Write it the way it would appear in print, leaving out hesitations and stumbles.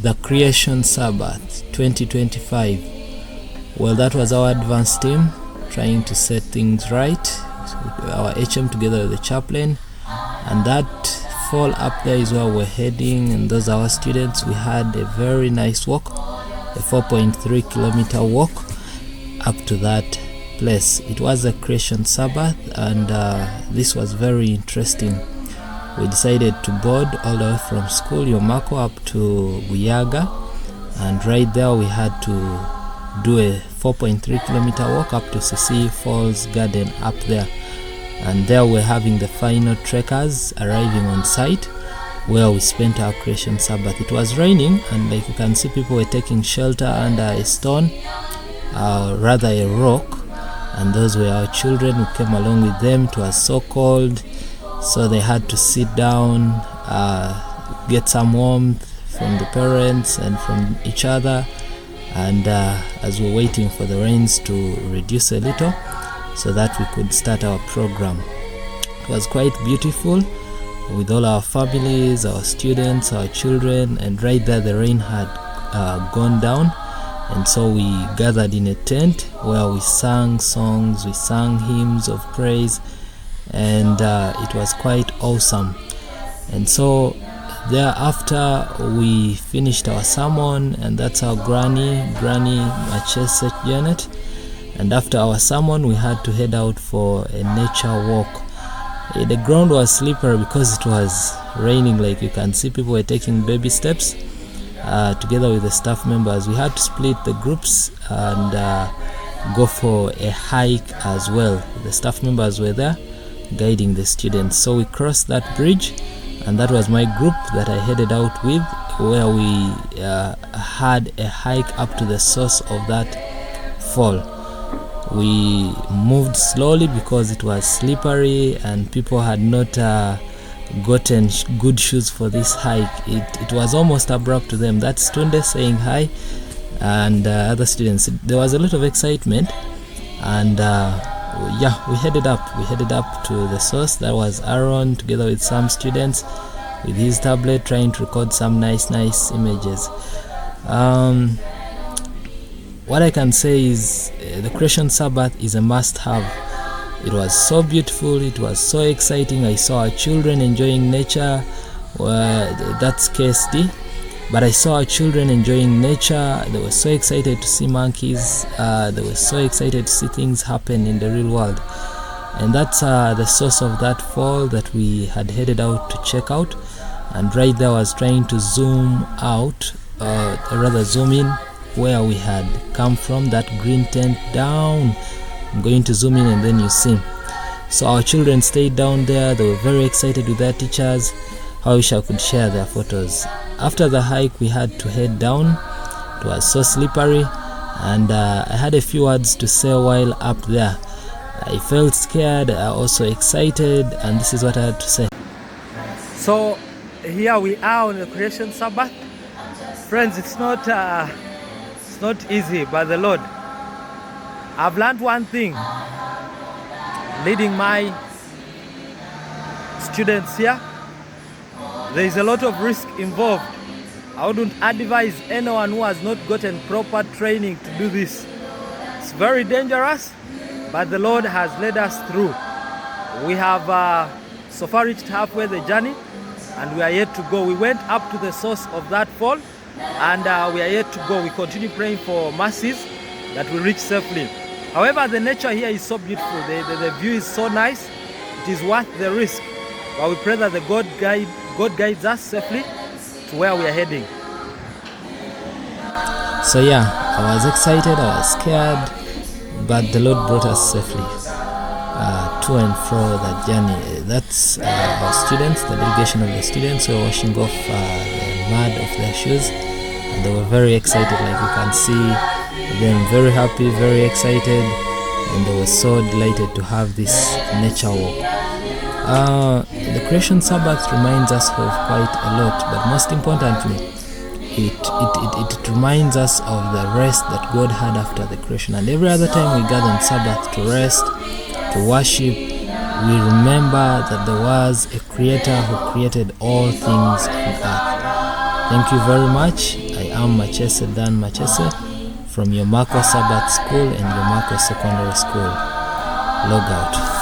the Creation Sabbath 2025. Well, that was our advance team trying to set things right, our HM together with the chaplain, and that fall up there is where we're heading, and those are our students. We had a very nice walk, a 4.3 kilometer walk up to that place. It was a Creation Sabbath, and this was very interesting. We decided to board all the way from school, Yomako, up to Buyaga, and right there we had to do a 4.3 kilometer walk up to Sisiyi Falls Garden up there. And there we're having the final trekkers arriving on site where we spent our Creation Sabbath. It was raining, and like you can see, people were taking shelter under a stone, rather a rock, and those were our children who came along with them. It was so cold, so they had to sit down, get some warmth from the parents and from each other, and as we're waiting for the rains to reduce a little so that we could start our program. It was quite beautiful with all our families, our students, our children, and right there the rain had gone down, and so we gathered in a tent where we sang songs, we sang hymns of praise, and it was quite awesome. And so thereafter we finished our sermon, and that's our Granny Machese Janet. And after our sermon we had to head out for a nature walk. The ground was slippery because it was raining. Like you can see, people were taking baby steps together with the staff members. We had to split the groups and go for a hike as well. The staff members were there guiding the students. So we crossed that bridge, and that was my group that I headed out with, where we had a hike up to the source of that fall. We moved slowly because it was slippery and people had not gotten good shoes for this hike. It was almost abrupt to them. That's Tunde saying hi, and other students. There was a lot of excitement, and we headed up to the source. That was Aaron together with some students with his tablet trying to record some nice images. What I can say is the Creation Sabbath is a must-have. It was so beautiful, it was so exciting. I saw our children enjoying nature. That's KSD, but I saw our children enjoying nature. They were so excited to see monkeys. They were so excited to see things happen in the real world. And that's the source of that fall that we had headed out to check out. And right there I was trying to zoom out, zoom in where we had come from, that green tent down. I'm going to zoom in and then you see. So our children stayed down there. They were very excited with their teachers. I wish I could share their photos. After the hike we had to head down. It was so slippery, and I had a few words to say while up there. I felt scared, also excited, and this is what I had to say. So here we are on the Creation Sabbath. Friends, it's not easy, but the Lord. I've learned one thing leading my students here. There is a lot of risk involved. I wouldn't advise anyone who has not gotten proper training to do this. It's very dangerous, but the Lord has led us through. We have so far reached halfway the journey, and we are yet to go. We went up to the source of that fall, and we are yet to go. We continue praying for mercies that we reach safely. However, the nature here is so beautiful. The view is so nice. It is worth the risk. But we pray that the God guides us safely to where we are heading. So yeah, I was excited, I was scared, but the Lord brought us safely to and fro that journey. That's our students, the delegation of the students who were washing off the mud of their shoes, and they were very excited. Like you can see them, very happy, very excited, and they were so delighted to have this nature walk. The Creation Sabbath reminds us of quite a lot, but most importantly, it reminds us of the rest that God had after the creation. And every other time we gather on Sabbath to rest, to worship, we remember that there was a creator who created all things on earth. Thank you very much. I am Machese Dan Machese from Yomako Sabbath School and Yomako Secondary School. Log out.